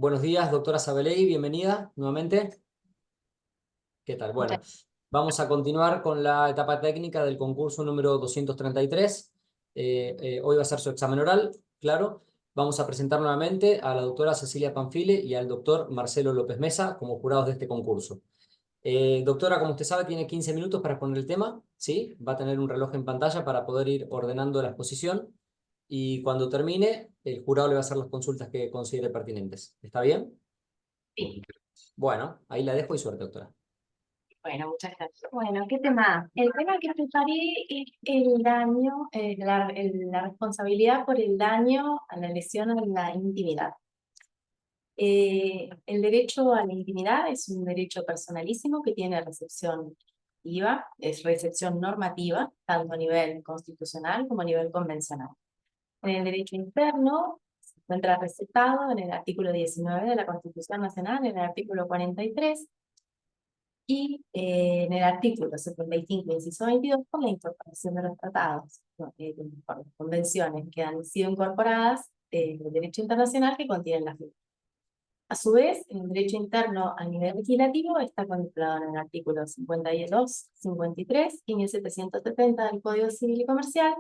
Buenos días, doctora Sabeley, bienvenida nuevamente. ¿Qué tal? Bueno, vamos a continuar con la etapa técnica del concurso número 233. Hoy va a ser su examen oral, claro. Vamos a presentar nuevamente a la doctora Cecilia Panfile y al doctor Marcelo López Mesa como jurados de este concurso. Doctora, como usted sabe, tiene 15 minutos para exponer el tema, ¿sí? Va a tener un reloj en pantalla para poder ir ordenando la exposición y cuando termine, el jurado le va a hacer las consultas que considere pertinentes. ¿Está bien? Sí, Bueno, ahí la dejo y suerte, doctora. bueno, muchas gracias. Bueno, ¿qué tema? El tema que preparé es el daño, la responsabilidad por el daño a la lesión a la intimidad. El derecho a la intimidad es un derecho personalísimo que tiene recepción IVA, es recepción normativa, tanto a nivel constitucional como a nivel convencional. En el derecho interno se encuentra recetado en el artículo 19 de la Constitución Nacional, en el artículo 43, y en el artículo 75, inciso 22, por la incorporación de los tratados, ¿no? Por las convenciones que han sido incorporadas del derecho internacional que contienen las mismas. A su vez, en el derecho interno a nivel legislativo está contemplado en el artículo 52, 53 y 1770 del Código Civil y Comercial,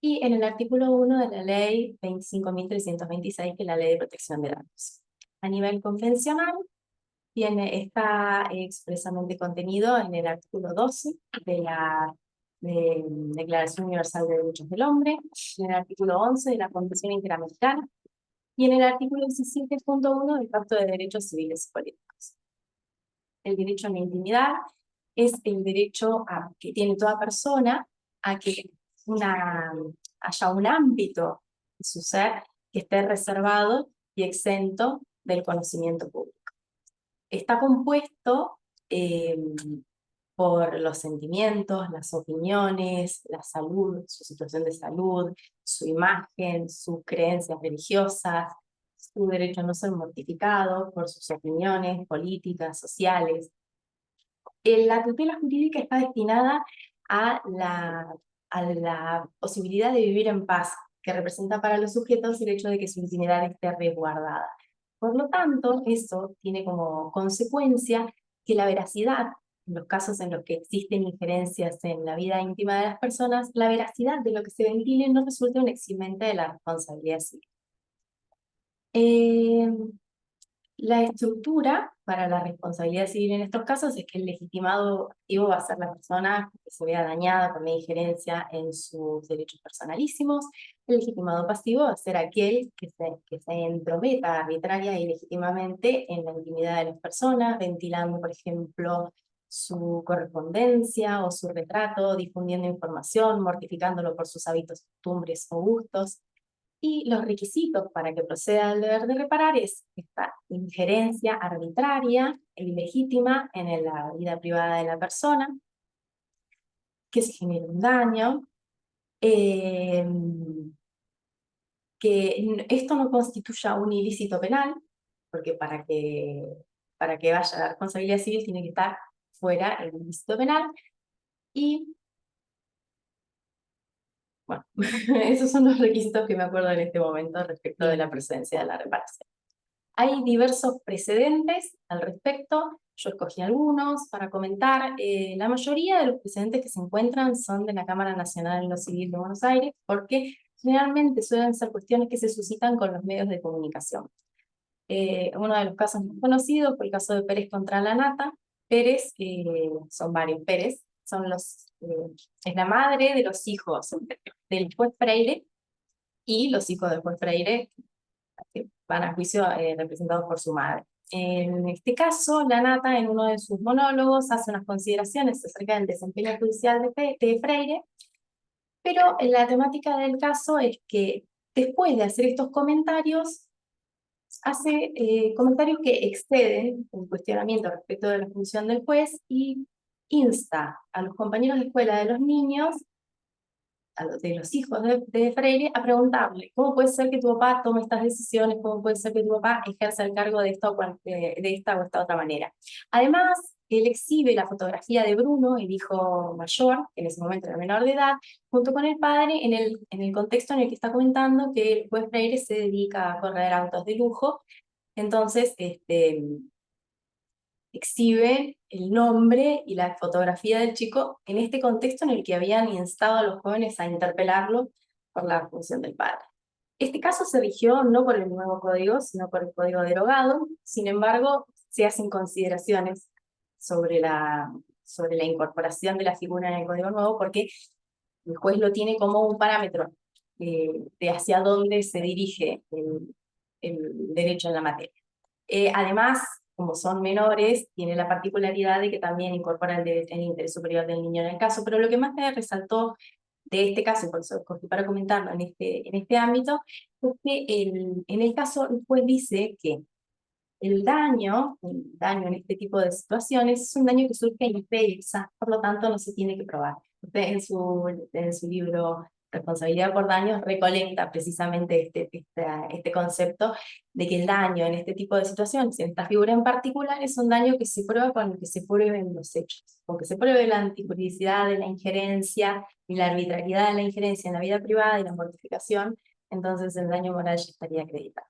y en el artículo 1 de la Ley 25.326, que es la Ley de Protección de Datos. A nivel convencional, está expresamente contenido en el artículo 12 de la Declaración Universal de Derechos del Hombre, en el artículo 11 de la Convención Interamericana y en el artículo 17.1 del Pacto de Derechos Civiles y Políticos. El derecho a la intimidad es el derecho que tiene toda persona a que haya un ámbito de su ser que esté reservado y exento del conocimiento público. Está compuesto eh, por los sentimientos, las opiniones, la salud, su situación de salud, su imagen, sus creencias religiosas, su derecho a no ser mortificado por sus opiniones políticas, sociales. La tutela jurídica está destinada a la posibilidad de vivir en paz, que representa para los sujetos el hecho de que su intimidad esté resguardada. Por lo tanto, eso tiene como consecuencia que la veracidad, en los casos en los que existen injerencias en la vida íntima de las personas, la veracidad de lo que se ventile no resulta un eximente de la responsabilidad civil. La estructura para la responsabilidad civil en estos casos es que el legitimado activo va a ser la persona que se vea dañada por la injerencia en sus derechos personalísimos. El legitimado pasivo va a ser aquel que se entrometa arbitraria y legítimamente en la intimidad de las personas, ventilando, por ejemplo, su correspondencia o su retrato, difundiendo información, mortificándolo por sus hábitos, costumbres o gustos. Y los requisitos para que proceda al deber de reparar es esta injerencia arbitraria e ilegítima en la vida privada de la persona, que se genere un daño, eh, que esto no constituya un ilícito penal, porque para que vaya a la responsabilidad civil tiene que estar fuera el ilícito penal, y bueno, esos son los requisitos que me acuerdo en este momento respecto de la presencia de la reparación. Hay diversos precedentes al respecto, yo escogí algunos para comentar. La mayoría de los precedentes que se encuentran son de la Cámara Nacional en lo Civil de Buenos Aires, porque generalmente suelen ser cuestiones que se suscitan con los medios de comunicación. Uno de los casos más conocidos fue el caso de Pérez contra la Nata. Pérez, son varios Pérez, es la madre de los hijos del juez Freire y los hijos del juez Freire que van a juicio representados por su madre. En este caso, la Nata, en uno de sus monólogos, hace unas consideraciones acerca del desempeño judicial de Freire, pero la temática del caso es que después de hacer estos comentarios, hace comentarios que exceden un cuestionamiento respecto de la función del juez y insta a los compañeros de escuela de los niños, de los hijos de Freire, a preguntarle cómo puede ser que tu papá tome estas decisiones, cómo puede ser que tu papá ejerza el cargo de esta o esta otra manera. Además, él exhibe la fotografía de Bruno, el hijo mayor, que en ese momento era menor de edad, junto con el padre, en el contexto en el que está comentando que el juez Freire se dedica a correr autos de lujo, Entonces, exhibe el nombre y la fotografía del chico en este contexto en el que habían instado a los jóvenes a interpelarlo por la función del padre. Este caso se rigió no por el nuevo código, sino por el código derogado. Sin embargo, se hacen consideraciones sobre la incorporación de la figura en el código nuevo, porque el juez lo tiene como un parámetro de hacia dónde se dirige el derecho en la materia. Además, como son menores, tiene la particularidad de que también incorpora el interés superior del niño en el caso, pero lo que más me resaltó de este caso, y por eso escogí para comentarlo en este ámbito, es que en el caso el juez dice que el daño en este tipo de situaciones es un daño que surge en IPEXA, por lo tanto no se tiene que probar. Usted en su libro Responsabilidad por Daños recolecta precisamente este concepto de que el daño en este tipo de situaciones, en esta figura en particular, es un daño que se prueba con el que se prueben los hechos, con que se pruebe la antijuridicidad de la injerencia y la arbitrariedad de la injerencia en la vida privada y la mortificación, entonces el daño moral ya estaría acreditado.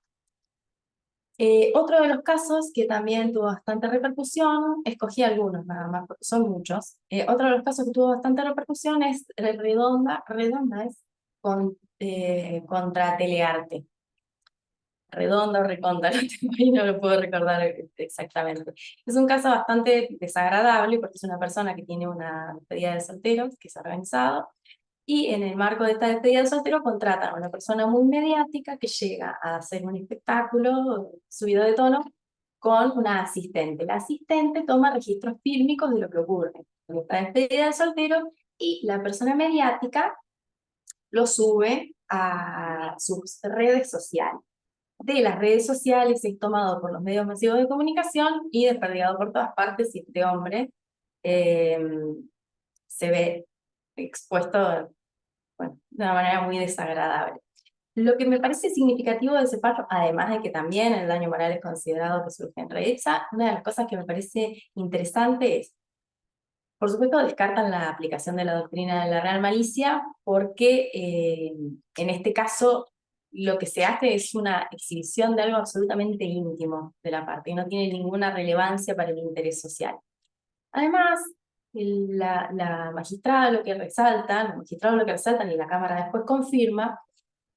Otro de los casos que también tuvo bastante repercusión, escogí algunos nada más porque son muchos, otro de los casos que tuvo bastante repercusión es Redonda es contra Telearte. Redonda o Reconda, no lo puedo recordar exactamente. Es un caso bastante desagradable porque es una persona que tiene una despedida de solteros, que es organizado, y en el marco de esta despedida de soltero contratan a una persona muy mediática que llega a hacer un espectáculo subido de tono con una asistente. La asistente toma registros fílmicos de lo que ocurre en esta despedida de soltero y la persona mediática lo sube a sus redes sociales. De las redes sociales es tomado por los medios masivos de comunicación y desperdigado por todas partes, y este hombre se ve expuesto, bueno, de una manera muy desagradable. Lo que me parece significativo de ese fallo, además de que también el daño moral es considerado que surge en Redipsa, una de las cosas que me parece interesante es, por supuesto, descartan la aplicación de la doctrina de la real malicia, porque en este caso lo que se hace es una exhibición de algo absolutamente íntimo de la parte, y no tiene ninguna relevancia para el interés social. Además, la magistrada lo que resalta, los magistrados lo que resaltan y la Cámara después confirma,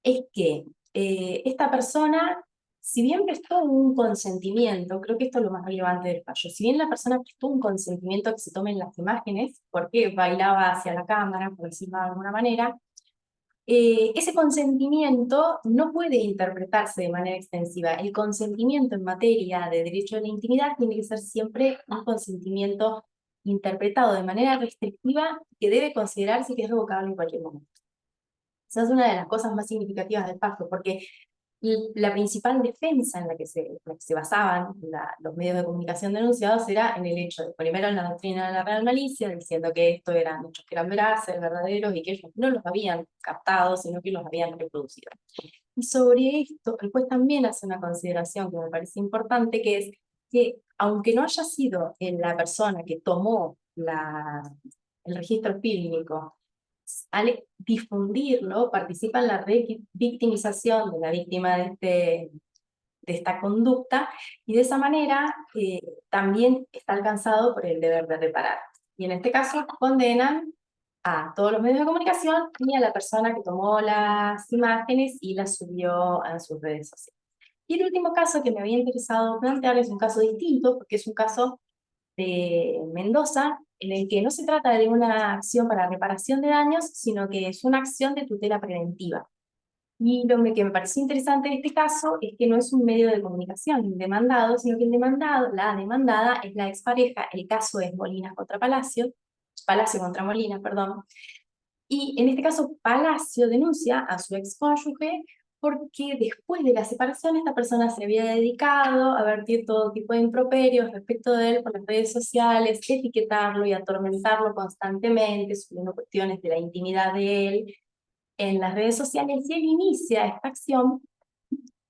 es que esta persona, si bien prestó un consentimiento, creo que esto es lo más relevante del fallo, si bien la persona prestó un consentimiento a que se tomen las imágenes, porque bailaba hacia la cámara, por decirlo de alguna manera, ese consentimiento no puede interpretarse de manera extensiva. El consentimiento en materia de derecho a la intimidad tiene que ser siempre un consentimiento interpretado de manera restrictiva que debe considerarse que es revocable en cualquier momento. Esa es una de las cosas más significativas del pacto, porque la principal defensa en la que se basaban los medios de comunicación denunciados era en el hecho de, primero, en la doctrina de la real malicia, diciendo que esto eran hechos que eran veraces, verdaderos, y que ellos no los habían captado, sino que los habían reproducido. Y sobre esto, el juez también hace una consideración que me parece importante, que es que, aunque no haya sido la persona que tomó el registro fílmico, al difundirlo, participa en la victimización de la víctima de esta conducta, y de esa manera también está alcanzado por el deber de reparar. Y en este caso condenan a todos los medios de comunicación y a la persona que tomó las imágenes y las subió a sus redes sociales. Y el último caso que me había interesado plantear es un caso distinto, porque es un caso de Mendoza, en el que no se trata de una acción para reparación de daños, sino que es una acción de tutela preventiva. Y lo que me pareció interesante de este caso es que no es un medio de comunicación el demandado, sino que el demandado, la demandada es la expareja. El caso es Molinas contra Palacio, Palacio contra Molinas, perdón. Y en este caso Palacio denuncia a su excónyuge porque después de la separación esta persona se había dedicado a vertir todo tipo de improperios respecto de él por las redes sociales, etiquetarlo y atormentarlo constantemente, subiendo cuestiones de la intimidad de él en las redes sociales, y él inicia esta acción.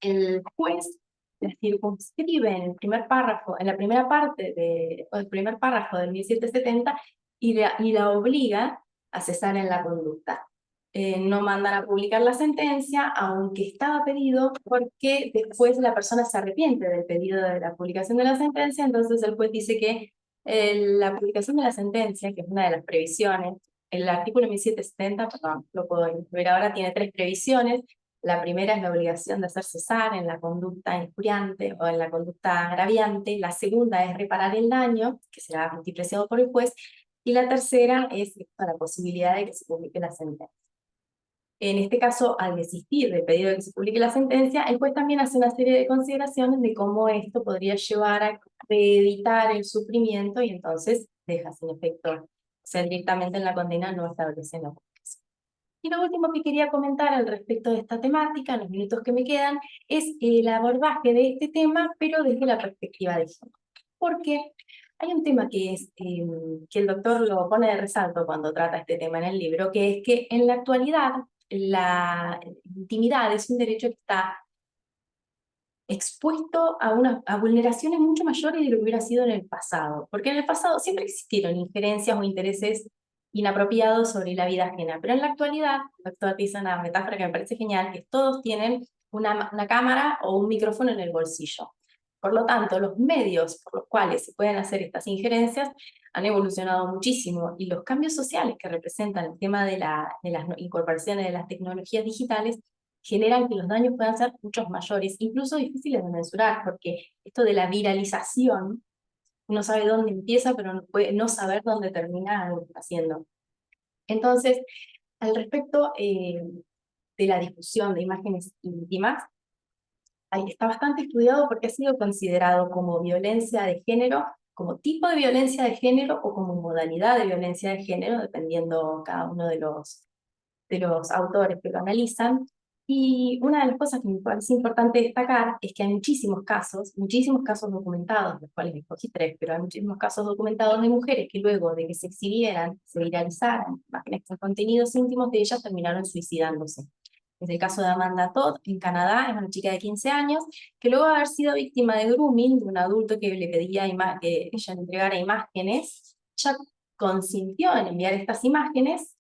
El juez la circunscribe en el primer párrafo, en la primera parte del primer párrafo del 1770, y la obliga a cesar en la conducta. no mandan a publicar la sentencia, aunque estaba pedido, porque después la persona se arrepiente del pedido de la publicación de la sentencia. Entonces el juez dice que la publicación de la sentencia, que es una de las previsiones, el artículo 1770, perdón, lo puedo incluir ahora, tiene 3 previsiones. La primera es la obligación de hacer cesar en la conducta injuriante o en la conducta agraviante. La segunda es reparar el daño, que será multiplicado por el juez. Y la tercera es la posibilidad de que se publique la sentencia. En este caso, al desistir del pedido de que se publique la sentencia, el juez también hace una serie de consideraciones de cómo esto podría llevar a evitar el sufrimiento, y entonces deja sin efecto, o sea, directamente en la condena no establece la publicación. Y lo último que quería comentar al respecto de esta temática, en los minutos que me quedan, es el abordaje de este tema, pero desde la perspectiva de género. Porque hay un tema que es que el doctor lo pone de resalto cuando trata este tema en el libro, que es que en la actualidad la intimidad es un derecho que está expuesto a vulneraciones mucho mayores de lo que hubiera sido en el pasado. Porque en el pasado siempre existieron injerencias o intereses inapropiados sobre la vida ajena, pero en la actualidad, el doctor dice una metáfora que me parece genial, que todos tienen una cámara o un micrófono en el bolsillo. Por lo tanto, los medios por los cuales se pueden hacer estas injerencias han evolucionado muchísimo, y los cambios sociales que representan el tema de las incorporaciones de las tecnologías digitales generan que los daños puedan ser muchos mayores, incluso difíciles de mensurar, porque esto de la viralización, uno sabe dónde empieza, pero no puede no saber dónde termina lo que está haciendo. Entonces, al respecto de la difusión de imágenes íntimas, está bastante estudiado porque ha sido considerado como violencia de género, como tipo de violencia de género o como modalidad de violencia de género, dependiendo cada uno de los autores que lo analizan. Y una de las cosas que me parece importante destacar es que hay muchísimos casos documentados, los cuales escogí 3, pero hay muchísimos casos documentados de mujeres que luego de que se exhibieran, se viralizaran imágenes con contenidos íntimos de ellas, terminaron suicidándose. Es el caso de Amanda Todd en Canadá, es una chica de 15 años, que luego de haber sido víctima de grooming, de un adulto que le pedía que ella le entregara imágenes, ella consintió en enviar estas imágenes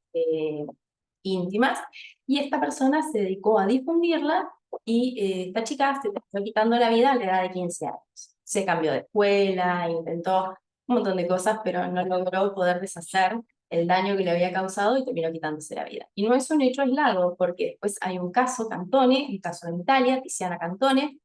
íntimas, y esta persona se dedicó a difundirla, y esta chica se terminó quitando la vida a la edad de 15 años. Se cambió de escuela, intentó un montón de cosas, pero no logró poder deshacer el daño que le había causado y terminó quitándose la vida. Y no es un hecho aislado, porque después hay un caso, Cantone, el caso en Italia, Tiziana Cantone,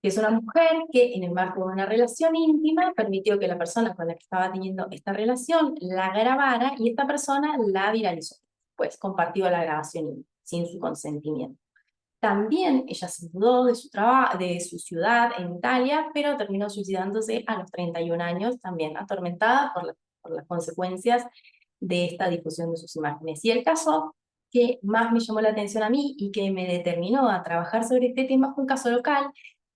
que es una mujer que en el marco de una relación íntima permitió que la persona con la que estaba teniendo esta relación la grabara, y esta persona la viralizó, pues compartió la grabación sin su consentimiento. También ella se mudó de su ciudad en Italia, pero terminó suicidándose a los 31 años, también atormentada por las consecuencias de esta difusión de sus imágenes. Y el caso que más me llamó la atención a mí y que me determinó a trabajar sobre este tema fue un caso local,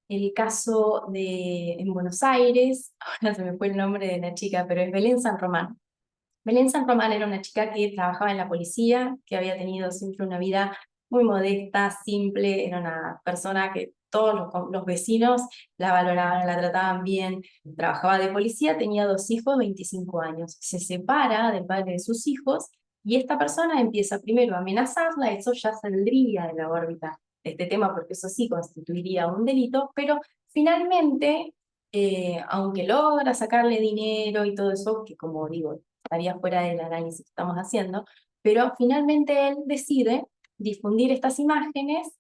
el caso en Buenos Aires. Ahora se me fue el nombre de la chica, pero es Belén San Román. Belén San Román era una chica que trabajaba en la policía, que había tenido siempre una vida muy modesta, simple, era una persona que todos los vecinos la valoraban, la trataban bien, trabajaba de policía, tenía 2 hijos, 25 años, se separa del padre de sus hijos, y esta persona empieza primero a amenazarla. Eso ya saldría de la órbita de este tema, porque eso sí constituiría un delito, pero finalmente, aunque logra sacarle dinero y todo eso, que como digo, estaría fuera del análisis que estamos haciendo, pero finalmente él decide difundir estas imágenes.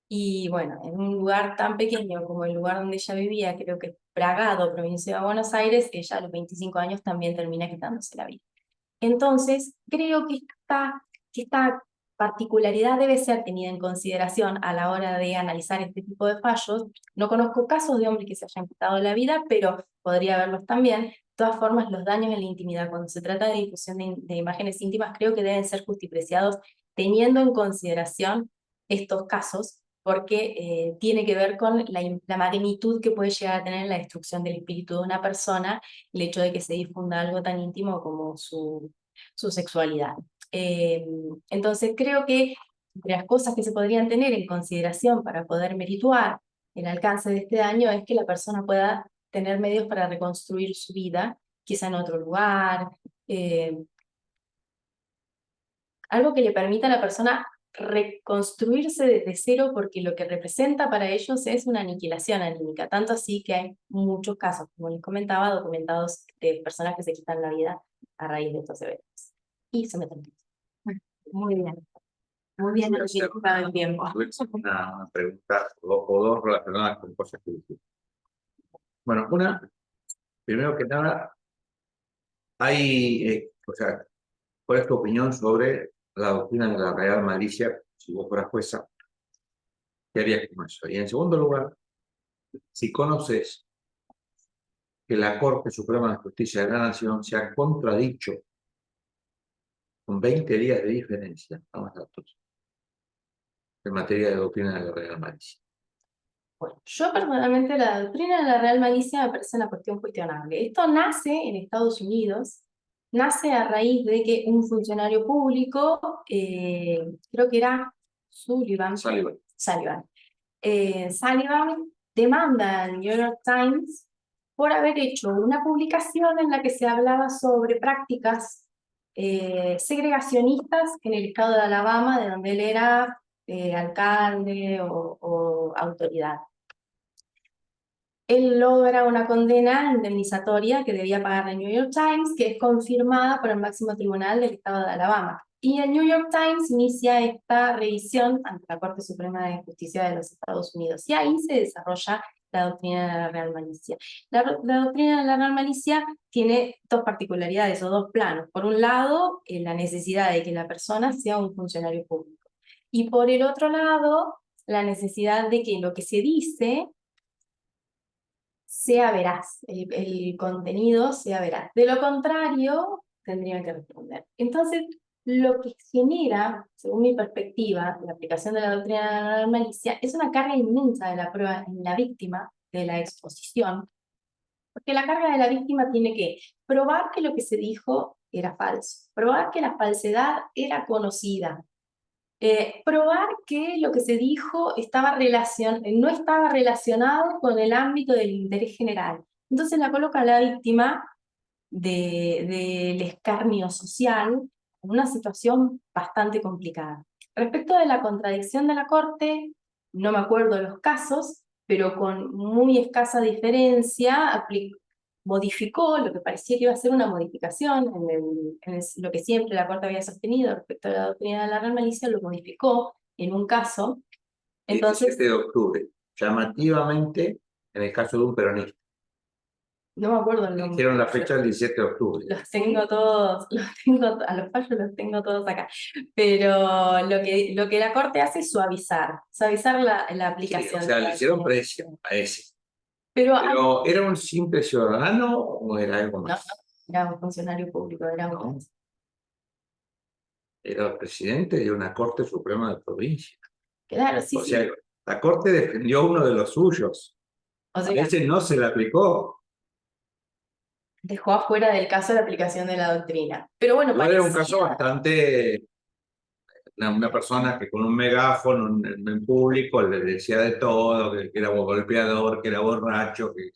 Y bueno, en un lugar tan pequeño como el lugar donde ella vivía, creo que Bragado, provincia de Buenos Aires, ella a los 25 años también termina quitándose la vida. Entonces, creo que esta particularidad debe ser tenida en consideración a la hora de analizar este tipo de fallos. No conozco casos de hombres que se hayan quitado la vida, pero podría haberlos también. De todas formas, los daños en la intimidad, cuando se trata de difusión de imágenes íntimas, creo que deben ser justipreciados teniendo en consideración estos casos, porque tiene que ver con la magnitud que puede llegar a tener la destrucción del espíritu de una persona, el hecho de que se difunda algo tan íntimo como su sexualidad. Entonces creo que entre las cosas que se podrían tener en consideración para poder merituar el alcance de este daño es que la persona pueda tener medios para reconstruir su vida, quizá en otro lugar, algo que le permita a la persona reconstruirse desde cero, porque lo que representa para ellos es una aniquilación anímica, tanto así que hay muchos casos, como les comentaba, documentados de personas que se quitan la vida a raíz de estos eventos. Y se meten presos. Bueno, muy bien. Muy bien, Voy a hacer el tiempo. una pregunta o dos relacionadas con cosas que dijiste. Bueno, una, primero que nada, o sea, ¿cuál es tu opinión sobre la doctrina de la Real Malicia? Si vos fueras jueza, ¿qué harías con eso? Y en segundo lugar, si conoces que la Corte Suprema de Justicia de la Nación se ha contradicho con 20 días de diferencia, vamos datos, en materia de doctrina de la Real Malicia. Bueno, yo personalmente la doctrina de la Real Malicia me parece una cuestión cuestionable. Esto nace en Estados Unidos, nace a raíz de que un funcionario público, creo que era Sullivan, demanda al New York Times por haber hecho una publicación en la que se hablaba sobre prácticas segregacionistas en el estado de Alabama, de donde él era alcalde o autoridad. Él logra una condena indemnizatoria que debía pagar el New York Times, que es confirmada por el máximo tribunal del estado de Alabama. Y el New York Times inicia esta revisión ante la Corte Suprema de Justicia de los Estados Unidos. Y ahí se desarrolla la doctrina de la Real Malicia. La doctrina de la Real Malicia tiene dos particularidades o dos planos. Por un lado, la necesidad de que la persona sea un funcionario público. Y por el otro lado, la necesidad de que lo que se dice sea veraz, el contenido sea veraz. De lo contrario, tendrían que responder. Entonces, lo que genera, según mi perspectiva, la aplicación de la doctrina de la malicia es una carga inmensa de la prueba en la víctima de la exposición, porque la carga de la víctima tiene que probar que lo que se dijo era falso, probar que la falsedad era conocida, probar que lo que se dijo no estaba relacionado con el ámbito del interés general. Entonces la coloca a la víctima del escarnio social en una situación bastante complicada. Respecto de la contradicción de la Corte, no me acuerdo los casos, pero con muy escasa diferencia modificó lo que parecía que iba a ser una modificación en lo que siempre la Corte había sostenido respecto a la doctrina de la Real Malicia, lo modificó en un caso. Entonces, 17 de octubre, llamativamente, en el caso de un peronista. no me acuerdo el nombre. Hicieron la fecha del 17 de octubre. Los tengo todos, a los fallos los tengo todos acá. Pero lo que la Corte hace es suavizar la aplicación. Sí, o sea, le hicieron precio a ese. Pero ¿era un simple ciudadano o era algo más? No, era un funcionario público, era un... Era el presidente de una Corte Suprema de Provincia. Claro, sí, O sea, la Corte defendió uno de los suyos. O sea, a ese no se le aplicó. Dejó afuera del caso la aplicación de la doctrina. Pero bueno, Era un caso bastante... Una persona que con un megáfono en público le decía de todo, que era golpeador, que era borracho, que...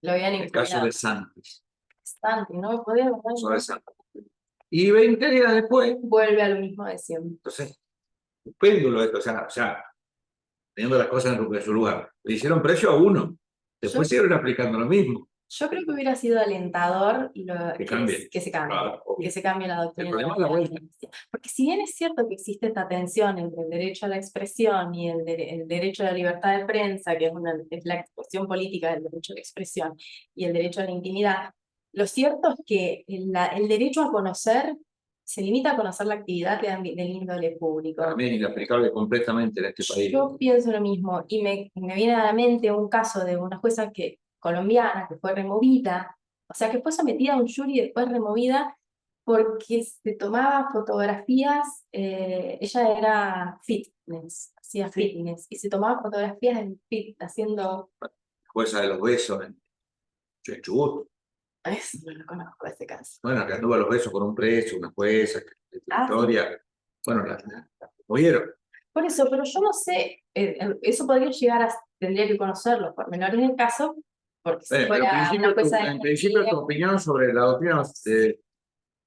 Lo habían el caso de Santis. No me podía Sobre Santis. Y 20 días después... vuelve a lo mismo de siempre. Entonces, un péndulo esto, o sea, teniendo las cosas en su lugar. Le hicieron precio a uno, después siguieron aplicando lo mismo. Yo creo que hubiera sido alentador que se cambie. Claro, que se cambie la doctrina. El problema es la vuelta. Porque si bien es cierto que existe esta tensión entre el derecho a la expresión y el derecho a la libertad de prensa, que es la expresión política del derecho a la expresión, y el derecho a la intimidad, lo cierto es que el derecho a conocer se limita a conocer la actividad del índole público. También inaplicable completamente en este país. Yo pienso lo mismo, y me viene a la mente un caso de una jueza colombiana que fue removida, o sea, que fue sometida a un jury y después removida porque se tomaba fotografías, ella era fitness, hacía fitness, y se tomaba fotografías en fit, haciendo... Jueza de los besos en Chubut. Eso no lo conozco, ese caso. Bueno, que anduvo a los besos con un preso, una jueza, la historia. Sí. Bueno, la oyeron. Por eso, pero yo no sé, eso podría llegar tendría que conocerlo, por menores del caso, porque si fuera una jueza en principio tu opinión sobre la doctrina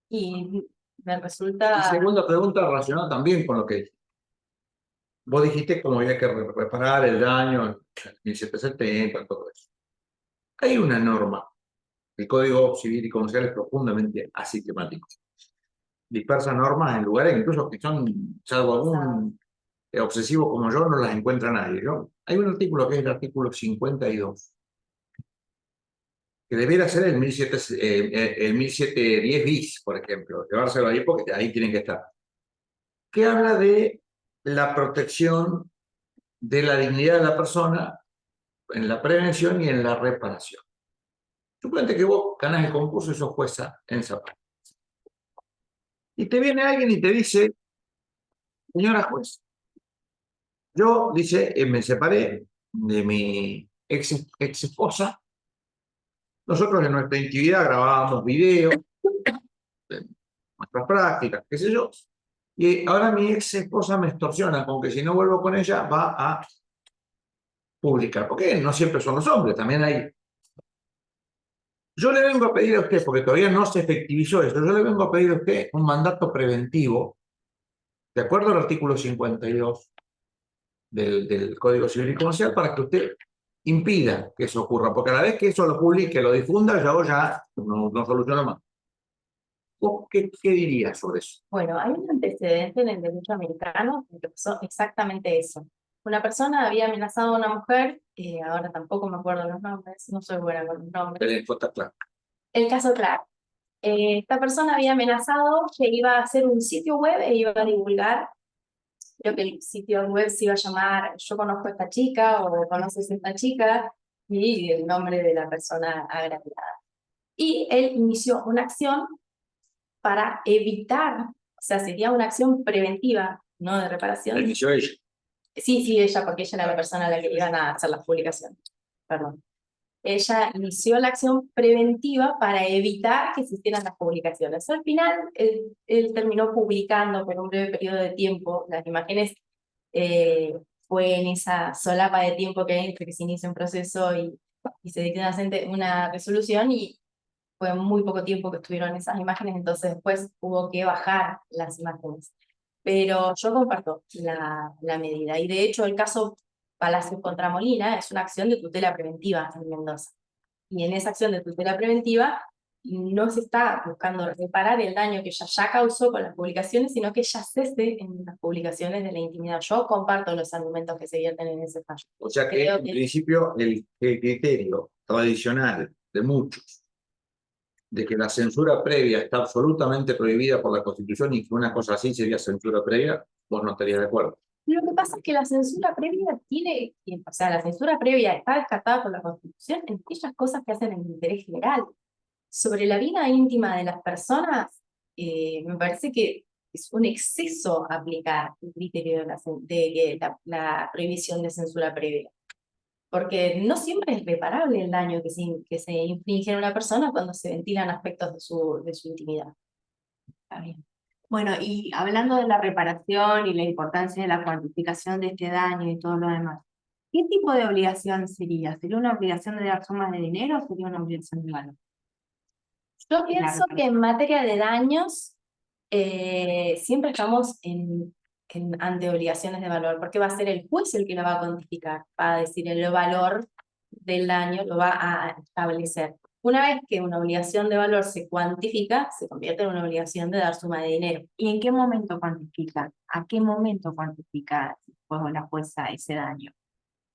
y Me Y resulta... segunda pregunta relacionada también con lo que dijiste. Vos dijiste cómo había que reparar el daño en 1770, todo eso. Hay una norma. El Código Civil y Comercial es profundamente asistemático. Dispersa normas en lugares incluso que son, salvo algún obsesivo como yo, no las encuentra nadie, ¿no? Hay un artículo que es el artículo 52, que debiera ser el 1710 bis, por ejemplo, llevárselo ahí porque ahí tienen que estar, que habla de la protección de la dignidad de la persona en la prevención y en la reparación. Suponete que vos ganás el concurso y sos jueza en Zapata. Y te viene alguien y te dice, señora juez, yo, dice, me separé de mi ex esposa. Nosotros en nuestra intimidad grabábamos videos de nuestras prácticas, qué sé yo. Y ahora mi ex esposa me extorsiona con que si no vuelvo con ella va a publicar. Porque no siempre son los hombres, también hay. Yo le vengo a pedir a usted, porque todavía no se efectivizó esto, yo le vengo a pedir a usted un mandato preventivo, de acuerdo al artículo 52 del Código Civil y Comercial, para que usted impida que eso ocurra, porque a la vez que eso lo publique, lo difunda, ya no soluciona más. ¿Vos qué dirías sobre eso? Bueno, hay un antecedente en el derecho americano que pasó exactamente eso. Una persona había amenazado a una mujer, ahora tampoco me acuerdo los nombres, no soy buena con los nombres. El info está claro. El caso Clark. Esta persona había amenazado que iba a hacer un sitio web e iba a divulgar, creo que el sitio web se iba a llamar Yo conozco a esta chica o conoces a esta chica y el nombre de la persona agraviada. Y él inició una acción para evitar, o sea, sería una acción preventiva, no de reparación. La inició ella. Sí, ella, porque ella era la persona a la que iban a hacer las publicaciones. Perdón. Ella inició la acción preventiva para evitar que se hicieran las publicaciones. Al final, él terminó publicando por un breve periodo de tiempo las imágenes. Fue en esa solapa de tiempo que hay entre que se inicia un proceso y se dicta una resolución, y fue muy poco tiempo que estuvieron esas imágenes, entonces después hubo que bajar las imágenes. Pero yo comparto la medida, y de hecho el caso Palacios contra Molina es una acción de tutela preventiva en Mendoza. Y en esa acción de tutela preventiva no se está buscando reparar el daño que ella ya causó con las publicaciones, sino que ya cese en las publicaciones de la intimidad. Yo comparto los argumentos que se vierten en ese fallo. O sea que Creo en principio el criterio tradicional de muchos de que la censura previa está absolutamente prohibida por la Constitución y que una cosa así sería censura previa, vos no estarías de acuerdo. Lo que pasa es que la censura previa o sea, la censura previa está descartada por la Constitución en aquellas cosas que hacen en el interés general. Sobre la vida íntima de las personas, me parece que es un exceso aplicar el criterio de la prohibición de censura previa. Porque no siempre es reparable el daño que se inflige en una persona cuando se ventilan aspectos de su intimidad. Está bien. Bueno, y hablando de la reparación y la importancia de la cuantificación de este daño y todo lo demás, ¿qué tipo de obligación sería? ¿Sería una obligación de dar sumas de dinero o sería una obligación de valor? Yo pienso que en materia de daños siempre estamos ante obligaciones de valor, porque va a ser el juez el que lo va a cuantificar, va a decir el valor del daño, lo va a establecer. Una vez que una obligación de valor se cuantifica, se convierte en una obligación de dar suma de dinero. ¿Y en qué momento cuantifica? ¿A qué momento cuantifica la jueza ese daño?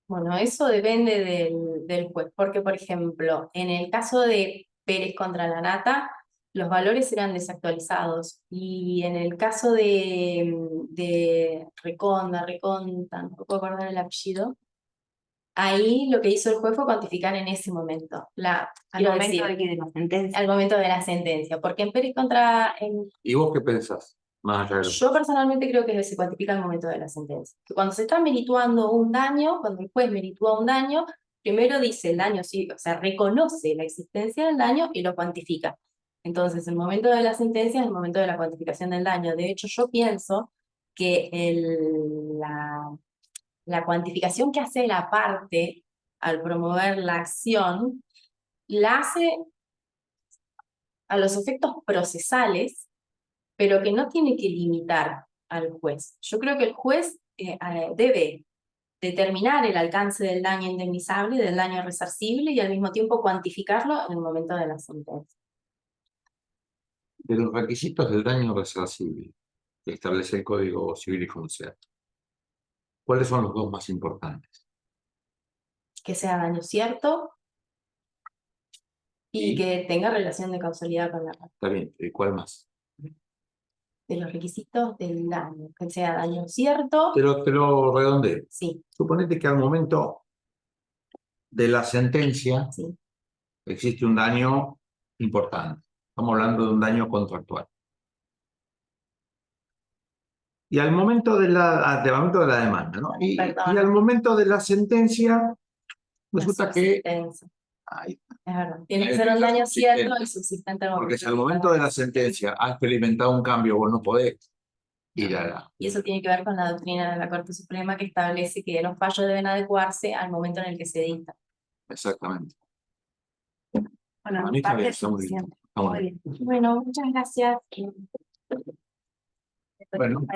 Bueno, eso depende del juez, porque por ejemplo, en el caso de Pérez contra la Nata, los valores eran desactualizados, y en el caso de Reconta, no puedo acordar el apellido, ahí lo que hizo el juez fue cuantificar en ese momento, Al momento de la sentencia. al momento de la sentencia, porque en Pérez contra... ¿Y vos qué pensás? Más allá de Yo personalmente creo que se cuantifica al momento de la sentencia. Que cuando se está merituando un daño, cuando el juez meritúa un daño, primero dice el daño, sí, o sea, reconoce la existencia del daño y lo cuantifica. Entonces, el momento de la sentencia es el momento de la cuantificación del daño. De hecho, yo pienso que la cuantificación que hace la parte al promover la acción, la hace a los efectos procesales, pero que no tiene que limitar al juez. Yo creo que el juez debe determinar el alcance del daño indemnizable, del daño resarcible y al mismo tiempo cuantificarlo en el momento de la sentencia. De los requisitos del daño resarcible que establece el Código Civil y Comercial, ¿cuáles son los dos más importantes? Que sea daño cierto y ¿Y? que tenga relación de causalidad con la parte. Está bien, ¿y cuál más? De los requisitos del daño, que sea daño cierto, Te lo redondeo. sí, Suponete que al momento de la sentencia sí, existe un daño importante. Estamos hablando de un daño contractual. Y al momento del momento de la demanda, ¿no? Y perdón, al momento de la sentencia, resulta la que... subsistencia, Ay, es verdad, tiene que ser un daño cierto y subsistente al porque momento si al momento de la sentencia ha experimentado un cambio, vos no podés ir a la... Y eso tiene que ver con la doctrina de la Corte Suprema que establece que los fallos deben adecuarse al momento en el que se dictan. Exactamente. Bueno, A mi mí está parte bien, es está muy bien. suficiente. Está muy Muy bien. bien. Bueno, muchas gracias. Bueno.